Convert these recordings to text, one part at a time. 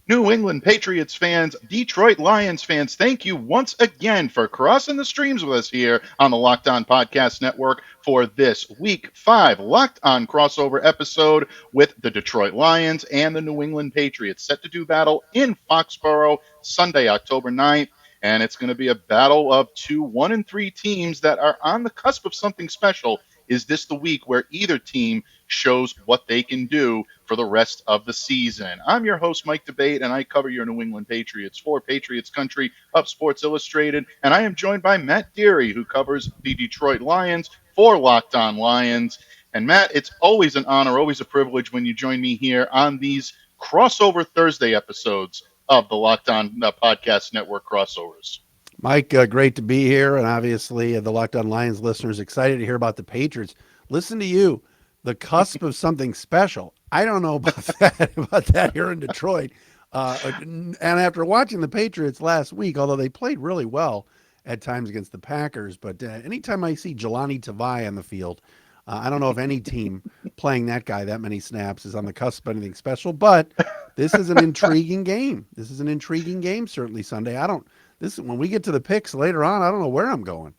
New England Patriots fans, Detroit Lions fans, thank you once again for crossing the streams with us here on the Locked On Podcast Network for this week 5 Locked On crossover episode with the Detroit Lions and the New England Patriots set to do battle in Foxborough Sunday, October 9th. And it's going to be a battle of two 1-3 teams that are on the cusp of something special. Is this the week where either team shows what they can do for the rest of the season? I'm your host, Mike Debate, and I cover your New England Patriots for Patriots Country of Sports Illustrated. And I am joined by Matt Dery, who covers the Detroit Lions for Locked On Lions. And Matt, it's always an honor, always a privilege when you join me here on these crossover Thursday episodes of the Locked On Podcast Network crossovers. Mike, great to be here. And obviously, the Locked On Lions listeners excited to hear about the Patriots. Listen to you, the cusp of something special. I don't know about that here in Detroit. And after watching the Patriots last week, although they played really well at times against the Packers, but anytime I see Jelani Tavai on the field, I don't know if any team playing that guy that many snaps is on the cusp of anything special, but this is an intriguing game. This is an intriguing game, certainly Sunday. When we get to the picks later on, I don't know where I'm going.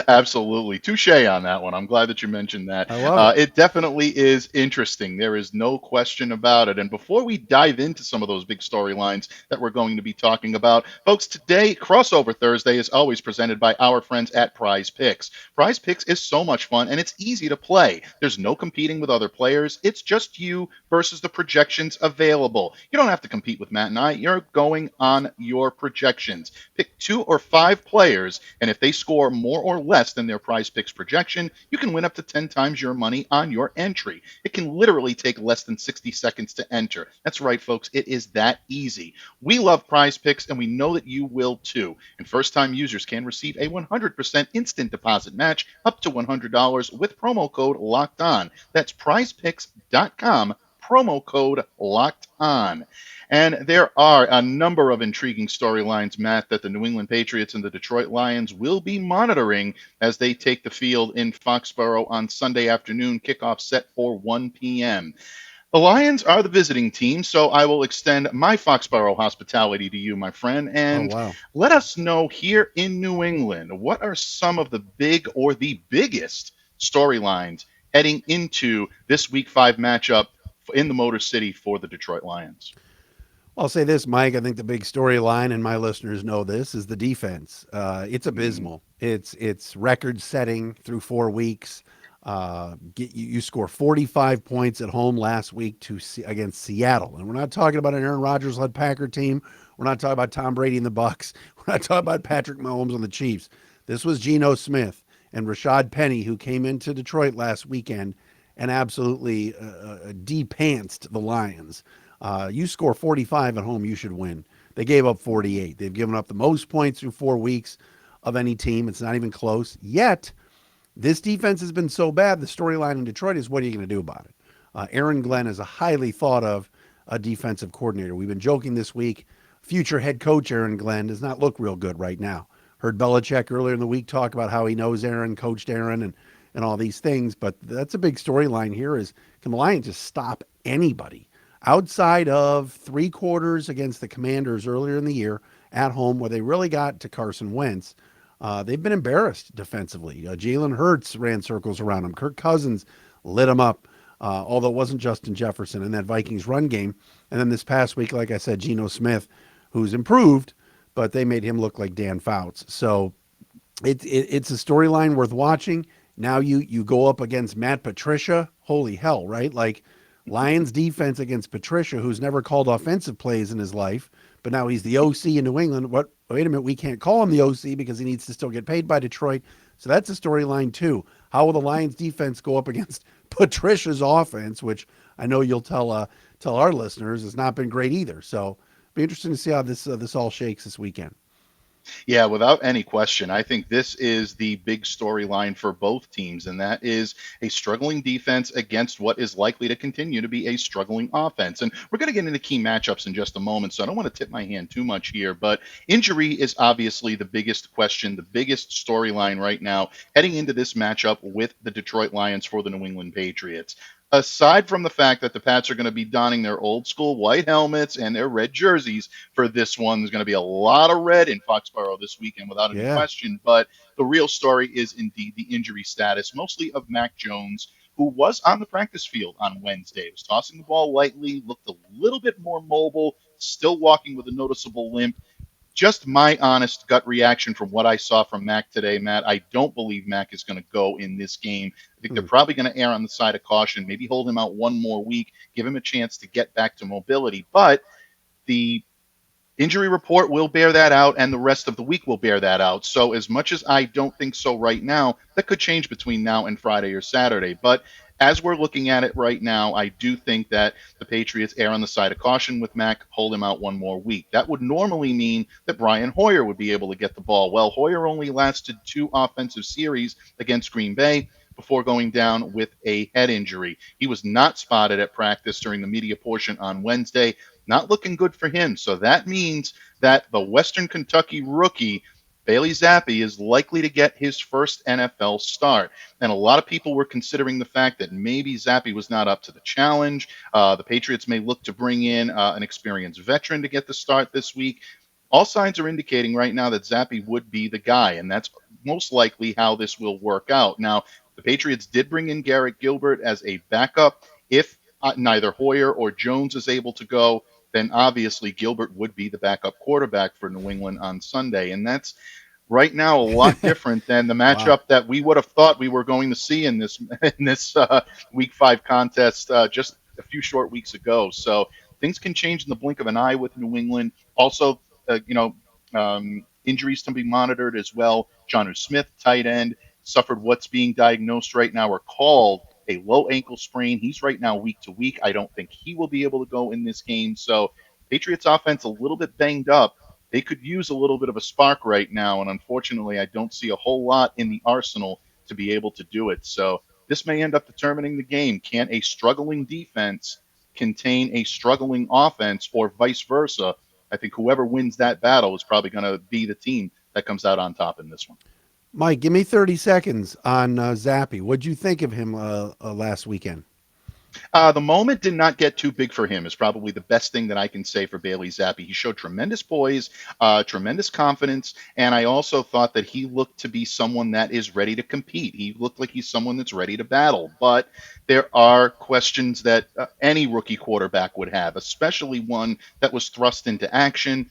Absolutely. Touche on that one. I'm glad that you mentioned that. I love it. It definitely is interesting. There is no question about it. And before we dive into some of those big storylines that we're going to be talking about, folks, today, Crossover Thursday is always presented by our friends at PrizePicks. PrizePicks is so much fun and it's easy to play. There's no competing with other players. It's just you versus the projections available. You don't have to compete with Matt and I. You're going on your projections. Pick 2 or 5 players, and if they score more or less than their PrizePicks projection, you can win up to 10 times your money on your entry. It can literally take less than 60 seconds to enter. That's right, folks. It is that easy. We love PrizePicks, and we know that you will too. And first-time users can receive a 100% instant deposit match up to $100 with promo code LOCKED ON. That's prizepicks.com, promo code LOCKED ON. And there are a number of intriguing storylines, Matt, that the New England Patriots and the Detroit Lions will be monitoring as they take the field in Foxborough on Sunday afternoon, kickoff set for 1 p.m. The Lions are the visiting team, so I will extend my Foxborough hospitality to you, my friend, Oh, and wow. let us know here in New England, what are some of the big or the biggest storylines heading into this Week 5 matchup in the Motor City for the Detroit Lions? I'll say this, Mike. I think the big storyline, and my listeners know this, is the defense. It's abysmal. It's record setting through 4 weeks. You score 45 points at home last week against Seattle, and we're not talking about an Aaron Rodgers-led Packer team. We're not talking about Tom Brady and the Bucks. We're not talking about Patrick Mahomes and the Chiefs. This was Geno Smith and Rashad Penny, who came into Detroit last weekend and absolutely de-pantsed the Lions. You score 45 at home, you should win. They gave up 48. They've given up the most points through 4 weeks of any team. It's not even close. Yet, this defense has been so bad, the storyline in Detroit is, what are you going to do about it? Aaron Glenn is a highly thought of defensive coordinator. We've been joking this week. Future head coach Aaron Glenn does not look real good right now. Heard Belichick earlier in the week talk about how he knows Aaron, coached Aaron, and all these things. But that's a big storyline here is, can the Lions just stop anybody? Outside of 3 quarters against the Commanders earlier in the year at home, where they really got to Carson Wentz, they've been embarrassed defensively. Jalen Hurts ran circles around him. Kirk Cousins lit him up, although it wasn't Justin Jefferson in that Vikings run game. And then this past week, like I said, Geno Smith, who's improved, but they made him look like Dan Fouts. So it's a storyline worth watching. Now you go up against Matt Patricia. Holy hell, right? Like, Lions defense against Patricia, who's never called offensive plays in his life, but now he's the OC in New England. What? Wait a minute, we can't call him the OC because he needs to still get paid by Detroit. So that's a storyline too. How will the Lions defense go up against Patricia's offense, which I know you'll tell our listeners has not been great either. So it'll be interesting to see how this all shakes this weekend. Yeah, without any question. I think this is the big storyline for both teams, and that is a struggling defense against what is likely to continue to be a struggling offense. And we're going to get into key matchups in just a moment, so I don't want to tip my hand too much here, but injury is obviously the biggest question, the biggest storyline right now heading into this matchup with the Detroit Lions for the New England Patriots. aside from the fact that the Pats are going to be donning their old school white helmets and their red jerseys for this one, there's going to be a lot of red in Foxborough this weekend without any Yeah. question. But the real story is indeed the injury status, mostly of Mac Jones, who was on the practice field on Wednesday. He was tossing the ball lightly, looked a little bit more mobile, still walking with a noticeable limp. Just my honest gut reaction from what I saw from Mac today, Matt. I don't believe Mac is going to go in this game. I think they're Hmm. probably going to err on the side of caution, maybe hold him out one more week, give him a chance to get back to mobility. But the injury report will bear that out, and the rest of the week will bear that out. So, as much as I don't think so right now, that could change between now and Friday or Saturday. But as we're looking at it right now, I do think that the Patriots err on the side of caution with Mac, hold him out one more week. That would normally mean that Brian Hoyer would be able to get the ball. Well, Hoyer only lasted 2 offensive series against Green Bay before going down with a head injury. He was not spotted at practice during the media portion on Wednesday. Not looking good for him. So that means that the Western Kentucky rookie, Bailey Zappi, is likely to get his first NFL start. And a lot of people were considering the fact that maybe Zappi was not up to the challenge. The Patriots may look to bring in an experienced veteran to get the start this week. All signs are indicating right now that Zappi would be the guy, and that's most likely how this will work out. Now, the Patriots did bring in Garrett Gilbert as a backup. If neither Hoyer or Jones is able to go, then obviously Gilbert would be the backup quarterback for New England on Sunday. And that's right now a lot different than the Wow. matchup that we would have thought we were going to see in this in this Week 5 contest just a few short weeks ago. So things can change in the blink of an eye with New England. Also, injuries to be monitored as well. Jonnu Smith, tight end, suffered what's being diagnosed right now or called a low ankle sprain. He's right now week to week. I don't think he will be able to go in this game. So Patriots offense a little bit banged up. They could use a little bit of a spark right now, and unfortunately, I don't see a whole lot in the arsenal to be able to do it. So this may end up determining the game. Can a struggling defense contain a struggling offense, or vice versa? I think whoever wins that battle is probably going to be the team that comes out on top in this one. Mike, give me 30 seconds on Zappy. What'd you think of him last weekend? The moment did not get too big for him is probably the best thing that I can say for Bailey Zappi. He showed tremendous poise, tremendous confidence, and I also thought that he looked to be someone that is ready to compete. He looked like he's someone that's ready to battle. But there are questions that any rookie quarterback would have, especially one that was thrust into action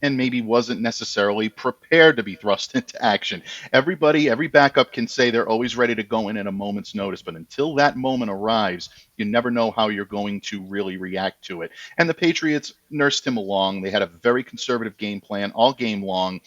and maybe wasn't necessarily prepared to be thrust into action. Everybody, every backup can say they're always ready to go in at a moment's notice, but until that moment arrives, you never know how you're going to really react to it. And the Patriots nursed him along. They had a very conservative game plan all game long.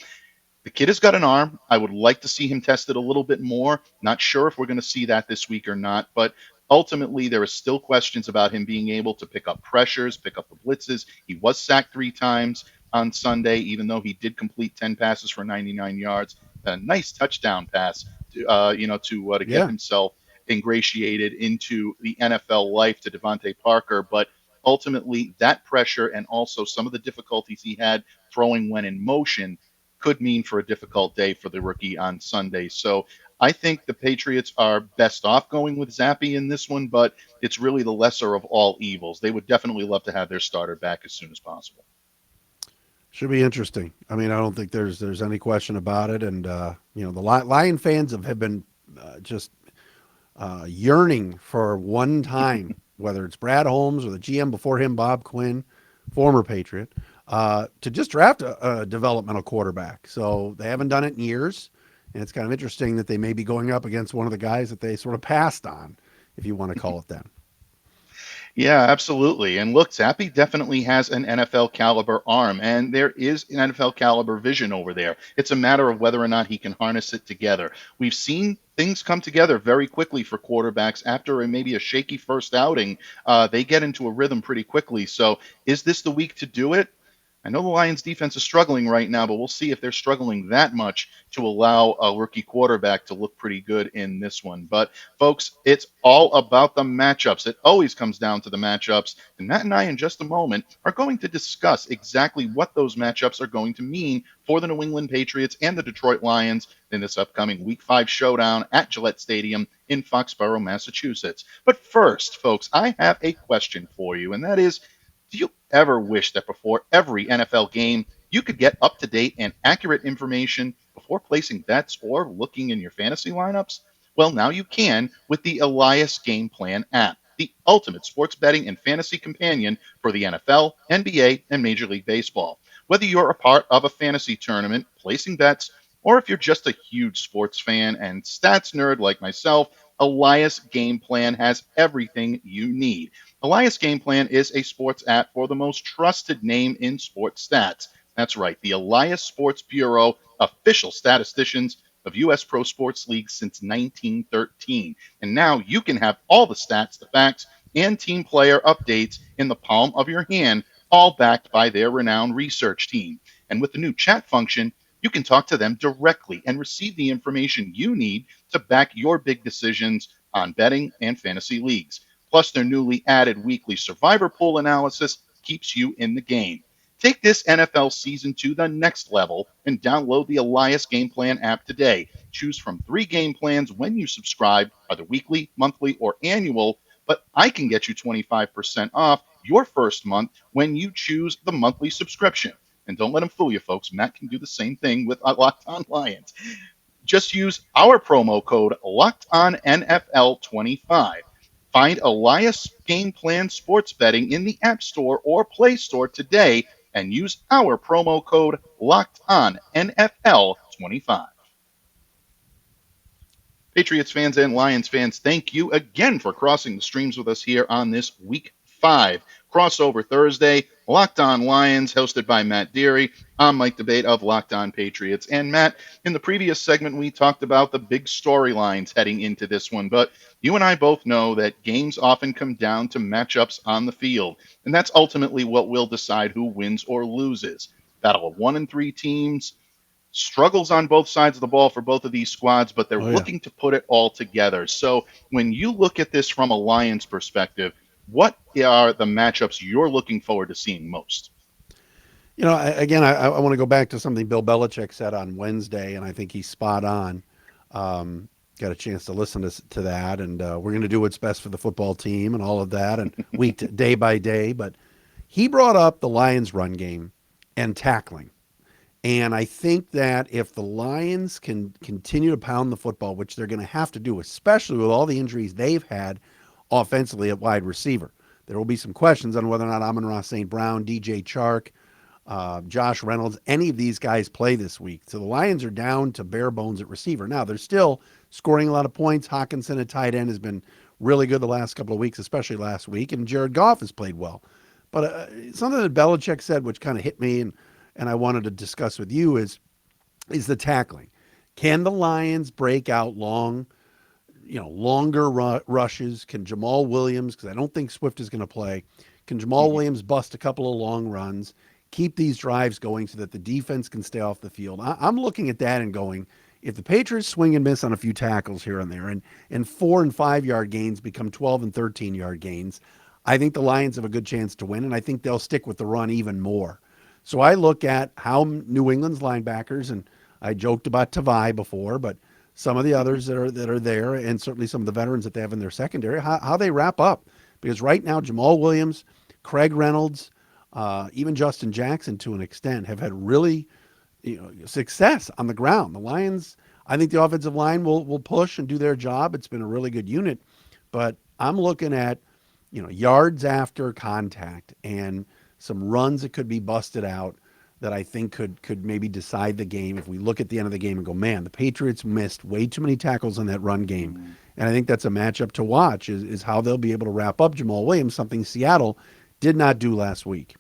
The kid has got an arm. I would like to see him tested a little bit more. Not sure if we're going to see that this week or not, but ultimately there are still questions about him being able to pick up pressures, pick up the blitzes. He was sacked 3 times on Sunday, even though he did complete 10 passes for 99 yards. A nice touchdown pass, to get Yeah. himself ingratiated into the NFL life to Devontae Parker. But ultimately, that pressure and also some of the difficulties he had throwing when in motion could mean for a difficult day for the rookie on Sunday. So I think the Patriots are best off going with Zappi in this one, but it's really the lesser of all evils. They would definitely love to have their starter back as soon as possible. Should be interesting. I mean, I don't think there's any question about it. And the Lion fans have been just yearning for one time, whether it's Brad Holmes or the GM before him, Bob Quinn, former Patriot, to just draft a developmental quarterback. So they haven't done it in years. And it's kind of interesting that they may be going up against one of the guys that they sort of passed on, if you want to call it that. Yeah, absolutely. And look, Zappi definitely has an NFL caliber arm, and there is an NFL caliber vision over there. It's a matter of whether or not he can harness it together. We've seen things come together very quickly for quarterbacks after maybe a shaky first outing. They get into a rhythm pretty quickly. So, is this the week to do it? I know the Lions defense is struggling right now, but we'll see if they're struggling that much to allow a rookie quarterback to look pretty good in this one. But folks, it's all about the matchups. It always comes down to the matchups. And Matt and I, in just a moment, are going to discuss exactly what those matchups are going to mean for the New England Patriots and the Detroit Lions in this upcoming Week 5 showdown at Gillette Stadium in Foxborough, Massachusetts. But first, folks, I have a question for you, and that is, do you ever wish that before every NFL game, you could get up to date and accurate information before placing bets or looking in your fantasy lineups? Well, now you can with the Elias Game Plan app, the ultimate sports betting and fantasy companion for the NFL, NBA, and Major League Baseball. Whether you're a part of a fantasy tournament, placing bets, or if you're just a huge sports fan and stats nerd like myself, Elias Game Plan has everything you need. Elias Game Plan is a sports app for the most trusted name in sports stats. That's right, the Elias Sports Bureau, official statisticians of U.S. pro sports leagues since 1913. And now you can have all the stats, the facts, and team player updates in the palm of your hand, all backed by their renowned research team. And with the new chat function, you can talk to them directly and receive the information you need to back your big decisions on betting and fantasy leagues. Plus, their newly added weekly survivor pool analysis keeps you in the game. Take this NFL season to the next level and download the Elias Game Plan app today. Choose from 3 game plans when you subscribe, either weekly, monthly, or annual. But I can get you 25% off your first month when you choose the monthly subscription. And don't let them fool you, folks. Matt can do the same thing with Locked On Lions. Just use our promo code Locked On NFL 25. Find Elias Game Plan Sports Betting in the App Store or Play Store today and use our promo code Locked On NFL 25. Patriots fans and Lions fans, thank you again for crossing the streams with us here on this Week 5 Crossover Thursday. Locked On Lions, hosted by Matt Dery. I'm Mike Debate of Locked On Patriots. And Matt, in the previous segment, we talked about the big storylines heading into this one, but you and I both know that games often come down to matchups on the field, and that's ultimately what will decide who wins or loses. Battle of 1 and 3 teams, struggles on both sides of the ball for both of these squads, but they're Oh yeah. looking to put it all together. So when you look at this from a Lions perspective, what are the matchups you're looking forward to seeing most? I want to go back to something Bill Belichick said on Wednesday, and I think he's spot on. Got a chance to listen to that, and we're going to do what's best for the football team and all of that, and day by day. But he brought up the Lions' run game and tackling. And I think that if the Lions can continue to pound the football, which they're going to have to do, especially with all the injuries they've had offensively at wide receiver, there will be some questions on whether or not Amon-Ra St. Brown, DJ Chark, Josh Reynolds, any of these guys play this week. So the Lions are down to bare bones at receiver. Now, they're still scoring a lot of points. Hawkinson at tight end has been really good the last couple of weeks, especially last week, and Jared Goff has played well. But something that Belichick said, which kind of hit me, and I wanted to discuss with you, is the tackling. Can the Lions break out longer rushes? Can Jamal Williams, because I don't think Swift is going to play, can Jamal Mm-hmm. Williams bust a couple of long runs, keep these drives going so that the defense can stay off the field? I'm looking at that and going, if the Patriots swing and miss on a few tackles here and there, and 4 and 5 yard gains become 12 and 13 yard gains, I think the Lions have a good chance to win, and I think they'll stick with the run even more. So I look at how New England's linebackers, and I joked about Tavai before, but some of the Mm-hmm. others that are there, and certainly some of the veterans that they have in their secondary, how they wrap up. Because right now, Jamal Williams, Craig Reynolds, even Justin Jackson to an extent have had really success on the ground. The Lions, I think the offensive line will push and do their job. It's been a really good unit, but I'm looking at yards after contact and some runs that could be busted out that I think could maybe decide the game if we look at the end of the game and go, man, the Patriots missed way too many tackles in that run game. Mm-hmm. And I think that's a matchup to watch is how they'll be able to wrap up Jamal Williams, something Seattle did not do last week.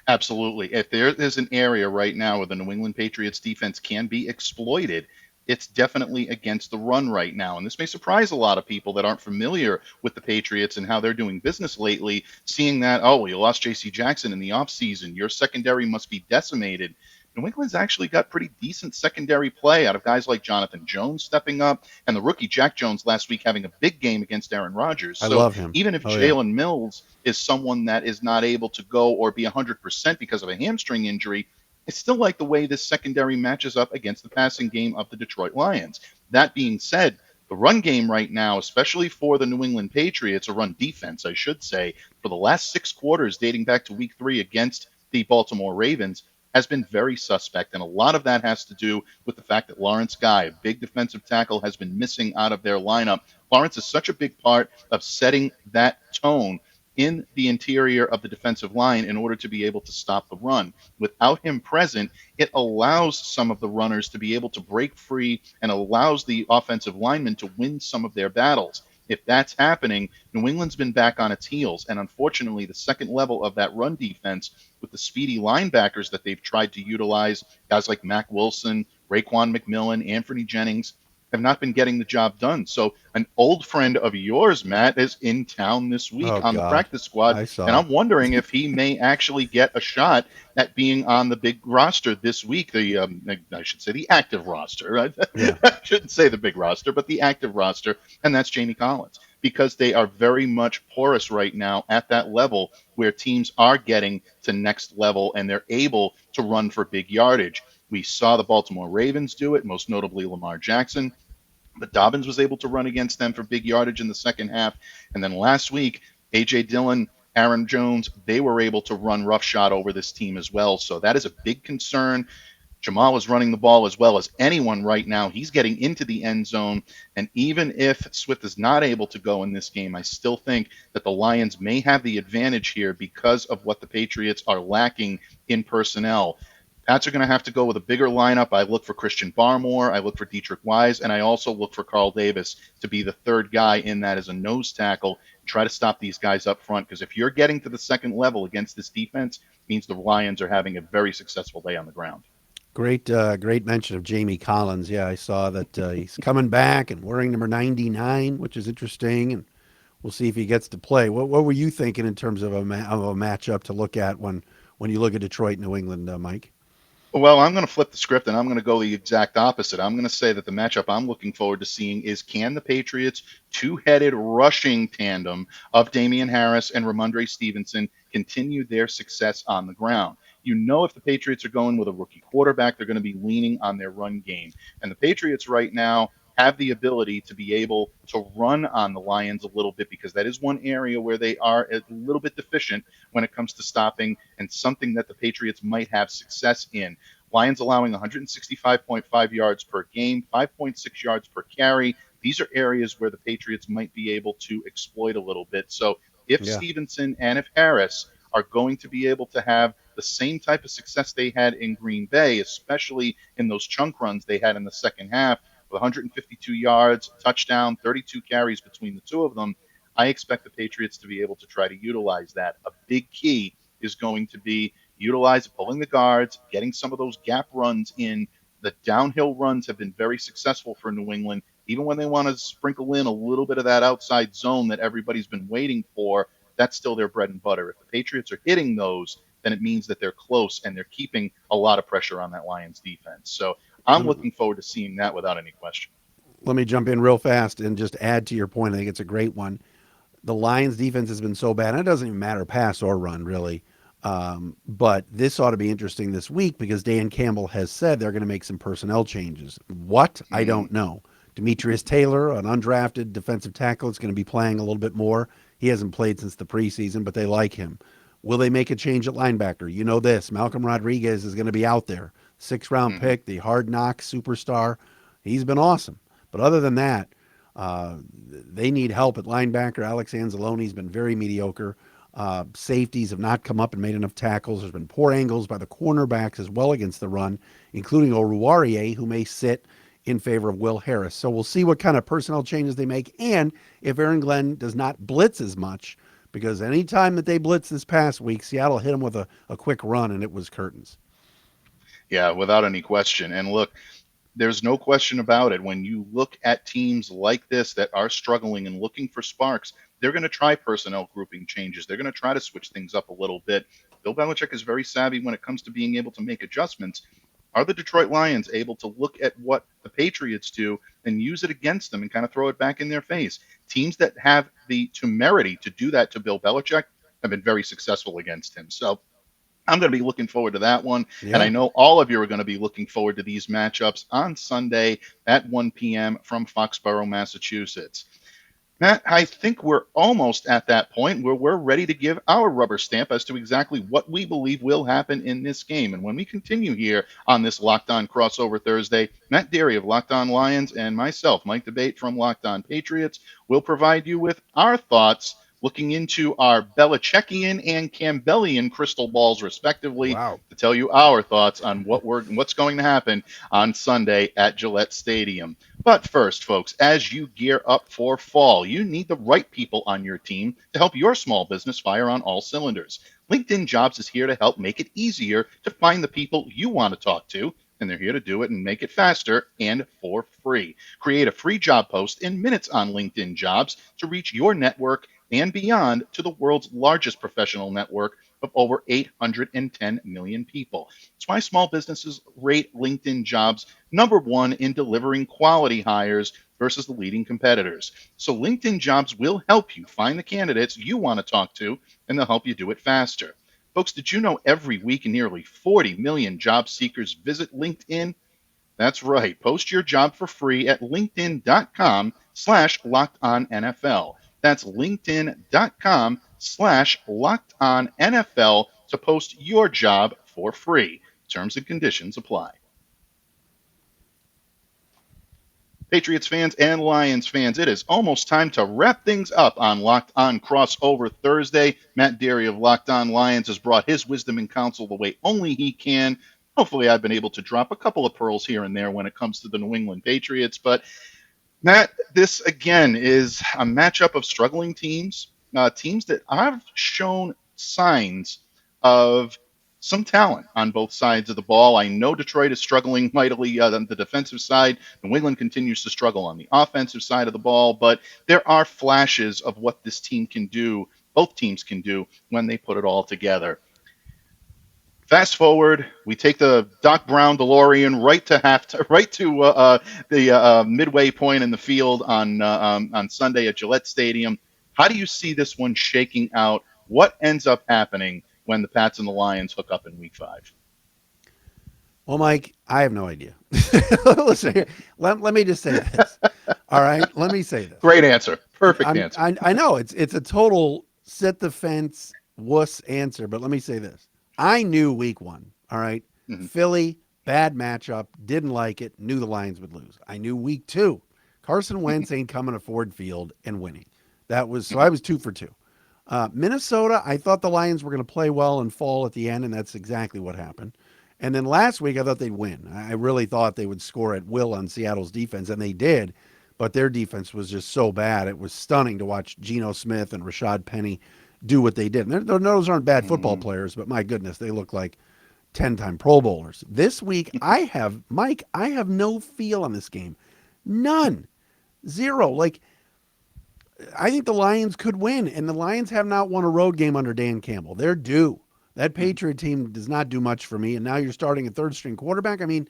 Absolutely. If there is an area right now where the New England Patriots defense can be exploited, it's definitely against the run right now. And this may surprise a lot of people that aren't familiar with the Patriots and how they're doing business lately, seeing that, oh, well, you lost J.C. Jackson in the offseason. Your secondary must be decimated. New England's actually got pretty decent secondary play out of guys like Jonathan Jones stepping up and the rookie Jack Jones last week having a big game against Aaron Rodgers. I So love him. even if Oh yeah. Jalen Mills is someone that is not able to go or be 100% because of a hamstring injury, I still like the way this secondary matches up against the passing game of the Detroit Lions. That being said, the run game right now, especially for the New England Patriots, or run defense, I should say, for the last 6 quarters dating back to week 3 against the Baltimore Ravens, has been very suspect. And a lot of that has to do with the fact that Lawrence Guy, a big defensive tackle, has been missing out of their lineup. Lawrence is such a big part of setting that tone in the interior of the defensive line in order to be able to stop the run. Without him present, it allows some of the runners to be able to break free and allows the offensive linemen to win some of their battles. If that's happening, New England's been back on its heels. And unfortunately, the second level of that run defense with the speedy linebackers that they've tried to utilize, guys like Mac Wilson, Raekwon McMillan, Anthony Jennings, have not been getting the job done. So an old friend of yours, Matt, is in town this week Oh on the God. practice squad, I and saw. I'm wondering if he may actually get a shot at being on the big roster this week. The I should say the active roster. Yeah. I shouldn't say the big roster, but the active roster, and that's Jamie Collins because they are very much porous right now at that level where teams are getting to next level and they're able to run for big yardage. We saw the Baltimore Ravens do it, most notably Lamar Jackson. But Dobbins was able to run against them for big yardage in the second half. And then last week, A.J. Dillon, Aaron Jones, they were able to run roughshod over this team as well. So that is a big concern. Jamal is running the ball as well as anyone right now. He's getting into the end zone. And even if Swift is not able to go in this game, I still think that the Lions may have the advantage here because of what the Patriots are lacking in personnel. Pats are going to have to go with a bigger lineup. I look for Christian Barmore. I look for Dietrich Wise. And I also look for Carl Davis to be the third guy in that as a nose tackle. Try to stop these guys up front because if you're getting to the second level against this defense, it means the Lions are having a very successful day on the ground. Great mention of Jamie Collins. Yeah, I saw that he's coming back and wearing number 99, which is interesting, and we'll see if he gets to play. What were you thinking in terms of of a matchup to look at when you look at Detroit, New England, Mike? Well, I'm going to flip the script and I'm going to go the exact opposite. I'm going to say that the matchup I'm looking forward to seeing is can the Patriots' two-headed rushing tandem of Damian Harris and Ramondre Stevenson continue their success on the ground? You know, if the Patriots are going with a rookie quarterback, they're going to be leaning on their run game. And the Patriots right now have the ability to be able to run on the Lions a little bit because that is one area where they are a little bit deficient when it comes to stopping and something that the Patriots might have success in. Lions allowing 165.5 yards per game, 5.6 yards per carry. These are areas where the Patriots might be able to exploit a little bit. So if Yeah. Stevenson and if Harris are going to be able to have the same type of success they had in Green Bay, especially in those chunk runs they had in the second half, with 152 yards, touchdown, 32 carries between the two of them, I expect the Patriots to be able to try to utilize that. A big key is going to be utilize pulling the guards, getting some of those gap runs in. The downhill runs have been very successful for New England, even when they want to sprinkle in a little bit of that outside zone that everybody's been waiting for. That's still their bread and butter. If the Patriots are hitting those, then it means that they're close and they're keeping a lot of pressure on that Lions defense. So I'm Let me, looking forward to seeing that without any question. let me jump in real fast and just add to your point. I think it's a great one. The Lions defense has been so bad, and it doesn't even matter pass or run really. But this ought to be interesting this week because Dan Campbell has said they're going to make some personnel changes. What? I Mm, don't know. Demetrius Taylor, an undrafted defensive tackle, is going to be playing a little bit more. He hasn't played since the preseason, but they like him. Will they make a change at linebacker? You know this. Malcolm Rodriguez is going to be out there. 6th round mm-hmm. pick, the hard knock superstar. He's been awesome. But other than that, they need help at linebacker. Alex Anzalone's been very mediocre. Safeties have not come up and made enough tackles. There's been poor angles by the cornerbacks as well against the run, including Oruwariye, who may sit in favor of Will Harris. So we'll see what kind of personnel changes they make and if Aaron Glenn does not blitz as much, because any time that they blitzed this past week, Seattle hit him with a quick run and it was curtains. Yeah, without any question. And look, There's no question about it. When you look at teams like this that are struggling and looking for sparks, they're going to try personnel grouping changes. They're going to try to switch things up a little bit. Bill Belichick is very savvy when it comes to being able to make adjustments. Are the Detroit Lions able to look at what the Patriots do and use it against them and kind of throw it back in their face? Teams that have the temerity to do that to Bill Belichick have been very successful against him. So I'm going to be looking forward to that one. And I Yeah. know all of you are going to be looking forward to these matchups on Sunday at 1 p.m. from Foxborough, Massachusetts. Matt, I think we're almost at that point where we're ready to give our rubber stamp as to exactly what we believe will happen in this game. And when we continue here on this Locked On Crossover Thursday, Matt Dery of Locked On Lions and myself, Mike Debate from Locked On Patriots, will provide you with our thoughts looking into our Belichickian and Campbellian crystal balls, respectively, Wow. to tell you our thoughts on what's going to happen on Sunday at Gillette Stadium. But first, folks, as you gear up for fall, you need the right people on your team to help your small business fire on all cylinders. LinkedIn Jobs is here to help make it easier to find the people you want to talk to, and they're here to do it and make it faster and for free. Create a free job post in minutes on LinkedIn Jobs to reach your network and beyond to the world's largest professional network of over 810 million people. It's why small businesses rate LinkedIn Jobs number one in delivering quality hires versus the leading competitors. So LinkedIn Jobs will help you find the candidates you want to talk to, and they'll help you do it faster. Folks, did you know every week nearly 40 million job seekers visit LinkedIn? That's right. Post your job for free at linkedin.com/lockedonnfl. That's linkedin.com/lockedonnfl to post your job for free. Terms and conditions apply. Patriots fans and Lions fans, it is almost time to wrap things up on Locked On Crossover Thursday. Matt Dery of Locked On Lions has brought his wisdom and counsel the way only he can. Hopefully, I've been able to drop a couple of pearls here and there when it comes to the New England Patriots, but Matt, this again is a matchup of struggling teams, teams that have shown signs of some talent on both sides of the ball. I know Detroit is struggling mightily on the defensive side. New England continues to struggle on the offensive side of the ball, but there are flashes of what this team can do, both teams can do, when they put it all together. Fast forward, we take the Doc Brown DeLorean right to the midway point in the field on Sunday at Gillette Stadium. How do you see this one shaking out? What ends up happening when the Pats and the Lions hook up in Week 5? Well, Mike, I have no idea. Listen here. Let me just say this. All right. Let me say this. Great answer, perfect answer. I know it's a total sit the fence wuss answer, but let me say this. I knew week one. All right. Mhm. Philly, bad matchup, didn't like it, knew the Lions would lose. I knew week two. Carson Wentz ain't coming to Ford Field and winning. That was so I was 2 for 2. Minnesota, I thought the Lions were going to play well and fall at the end, and that's exactly what happened. And then last week, I thought they'd win. I really thought they would score at will on Seattle's defense, and they did. But their defense was just so bad. It was stunning to watch Geno Smith and Rashad Penny do what they did. And those aren't bad football Mhm. players, but my goodness, they look like 10-time Pro Bowlers. This week, Mike, I have no feel on this game. None. Zero. Like, I think the Lions could win, and the Lions have not won a road game under Dan Campbell. They're due. That Mhm. Patriot team does not do much for me, and now you're starting a third string quarterback. I mean,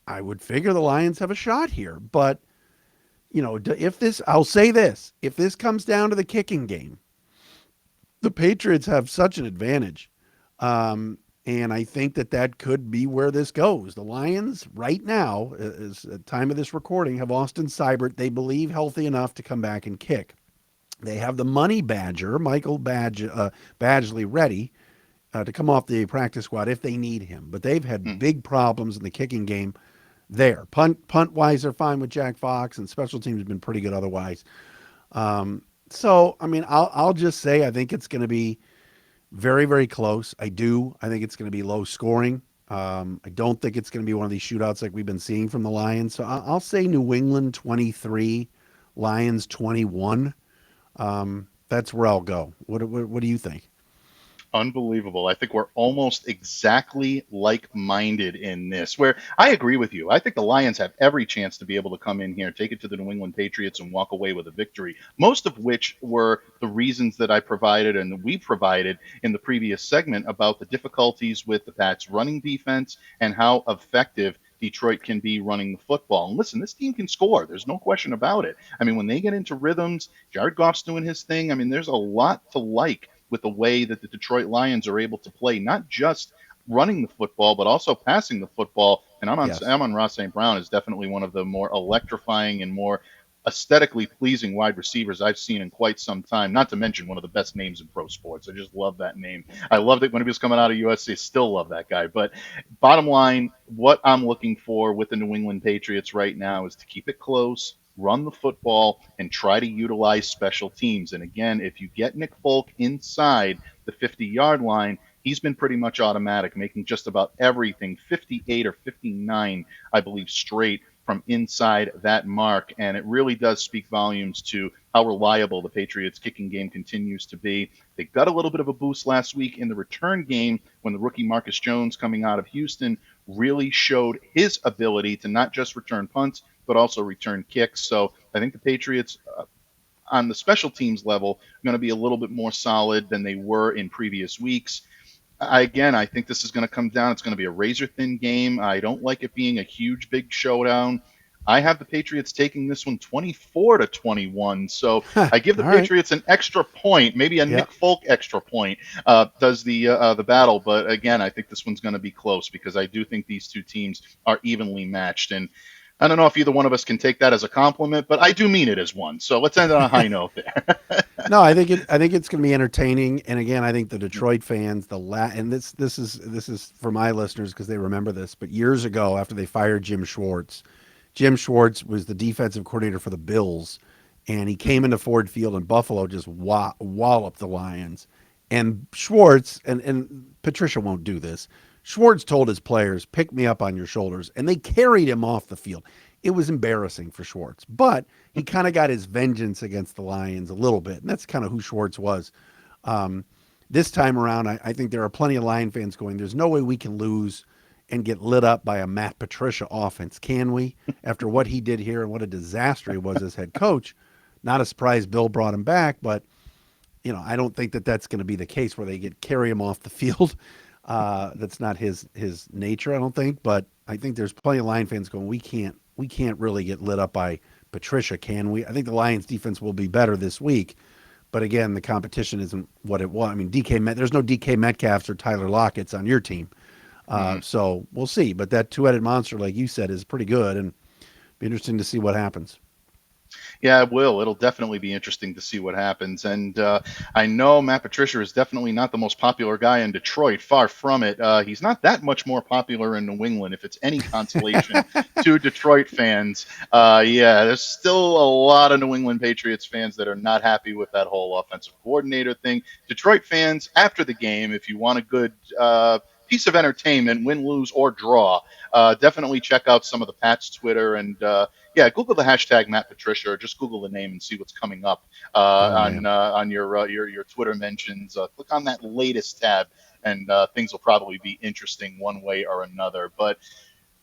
I would figure the Lions have a shot here, but if this, I'll say this: if this comes down to the kicking game, the Patriots have such an advantage, and I think that could be where this goes. The Lions, right now, is at the time of this recording, have Austin Seibert. They believe healthy enough to come back and kick. They have the money badger, Michael Badgley, ready to come off the practice squad if they need him. But they've had Mhm. big problems in the kicking game there. Punt wise, they're fine with Jack Fox, and special teams have been pretty good otherwise. So I mean, I'll just say I think it's going to be very, very close. I do. I think it's going to be low scoring. I don't think it's going to be one of these shootouts like we've been seeing from the Lions. So I'll say New England 23, Lions 21. That's where I'll go. What do you think? Unbelievable. I think we're almost exactly like minded in this, where I agree with you. I think the Lions have every chance to be able to come in here, take it to the New England Patriots, and walk away with a victory, most of which were the reasons that I provided and we provided in the previous segment about the difficulties with the Pats' running defense and how effective Detroit can be running the football. And listen, this team can score. There's no question about it. I mean, when they get into rhythms, Jared Goff's doing his thing. I mean, there's a lot to like with the way that the Detroit Lions are able to play, not just running the football, but also passing the football. And Yes. Ross St. Brown is definitely one of the more electrifying and more aesthetically pleasing wide receivers I've seen in quite some time. Not to mention one of the best names in pro sports. I just love that name. I loved it when he was coming out of USC. Still love that guy. But bottom line, what I'm looking for with the New England Patriots right now is to keep it close, run the football, and try to utilize special teams. And again, if you get Nick Folk inside the 50-yard line, he's been pretty much automatic, making just about everything 58 or 59, I believe, straight from inside that mark. And it really does speak volumes to how reliable the Patriots kicking game continues to be. They got a little bit of a boost last week in the return game when the rookie Marcus Jones, coming out of Houston, really showed his ability to not just return punts, but also return kicks. So I think the Patriots, on the special teams level, are going to be a little bit more solid than they were in previous weeks. Again, I think this is going to come down. It's going to be a razor thin game. I don't like it being a huge, big showdown. I have the Patriots taking this one 24-21. So All I give the right. Patriots an extra point, maybe a Yeah. Nick Folk extra point, does the battle. But again, I think this one's going to be close because I do think these two teams are evenly matched. And I don't know if either one of us can take that as a compliment, but I do mean it as one. So let's end on a high note there. No, I think it's going to be entertaining. And again, I think the Detroit fans, and this is for my listeners because they remember this. But years ago, after they fired Jim Schwartz was the defensive coordinator for the Bills, and he came into Ford Field in Buffalo, just walloped the Lions. And Schwartz and Patricia won't do this. Schwartz told his players, "Pick me up on your shoulders," and they carried him off the field. It was embarrassing for Schwartz, but he kind of got his vengeance against the Lions a little bit, and that's kind of who Schwartz was. Um, this time around, I think there are plenty of Lion fans going, "There's no way we can lose and get lit up by a Matt Patricia offense, can we?" After what he did here and what a disaster he was as head coach, not a surprise Bill brought him back, but I don't think that that's going to be the case where they carry him off the field. That's not his nature, I don't think. But I think there's plenty of Lion fans going, we can't really get lit up by Patricia, can we? I think the Lions defense will be better this week. But again, the competition isn't what it was. I mean, there's no DK Metcalfs or Tyler Lockett's on your team. Mhm. So we'll see. But that two-headed monster, like you said, is pretty good, and be interesting to see what happens. Yeah, it will. It'll definitely be interesting to see what happens. And I know Matt Patricia is definitely not the most popular guy in Detroit. Far from it. He's not that much more popular in New England, if it's any consolation to Detroit fans. Yeah, there's still a lot of New England Patriots fans that are not happy with that whole offensive coordinator thing. Detroit fans, after the game, if you want a good piece of entertainment, win, lose, or draw, definitely check out some of the Pats Twitter and yeah, Google the hashtag Matt Patricia, or just Google the name and see what's coming up Oh man. on your Twitter mentions. Click on that latest tab, and things will probably be interesting one way or another. But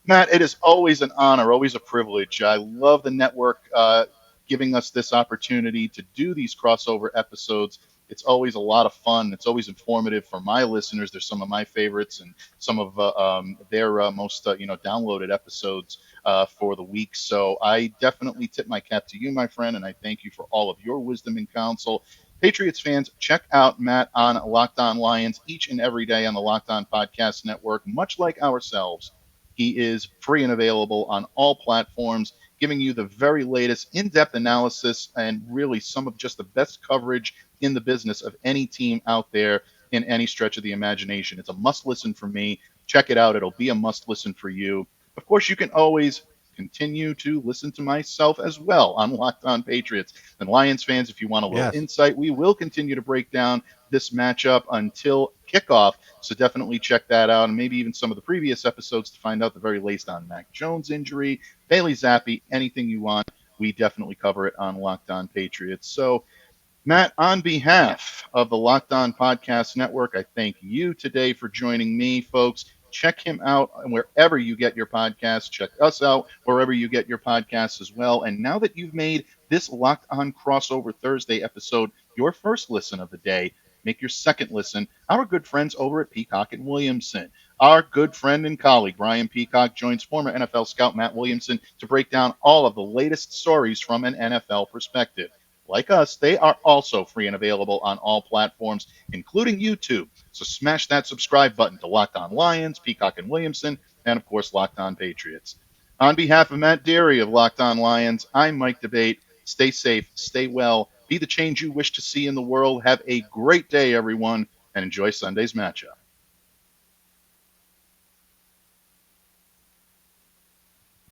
Matt, it is always an honor, always a privilege. I love the network giving us this opportunity to do these crossover episodes. It's always a lot of fun. It's always informative for my listeners. They're some of my favorites and some of their most downloaded episodes for the week. So I definitely tip my cap to you, my friend, and I thank you for all of your wisdom and counsel. Patriots fans, check out Matt on Locked On Lions each and every day on the Locked On Podcast Network. Much like ourselves, he is free and available on all platforms, giving you the very latest in depth analysis and really some of just the best coverage in the business of any team out there in any stretch of the imagination. It's a must listen for me. Check it out. It'll be a must listen for you. Of course, you can always continue to listen to myself as well on Locked On Patriots. And Lions fans, if you want a little Yes. insight, we will continue to break down this matchup until kickoff. So definitely check that out, and maybe even some of the previous episodes to find out the very latest on Mac Jones' injury, Bailey Zappi, anything you want. We definitely cover it on Locked On Patriots. So Matt, on behalf of the Locked On Podcast Network, I thank you today for joining me, folks. Check him out wherever you get your podcasts. Check us out wherever you get your podcasts as well. And now that you've made this Locked On Crossover Thursday episode your first listen of the day, make your second listen our good friends over at Peacock and Williamson. Our good friend and colleague Brian Peacock joins former NFL scout Matt Williamson to break down all of the latest stories from an NFL perspective. Like us, they are also free and available on all platforms, including YouTube. So smash that subscribe button to Locked On Lions, Peacock and Williamson, and of course, Locked On Patriots. On behalf of Matt Dery of Locked On Lions, I'm Mike Debate. Stay safe, stay well, be the change you wish to see in the world. Have a great day, everyone, and enjoy Sunday's matchup.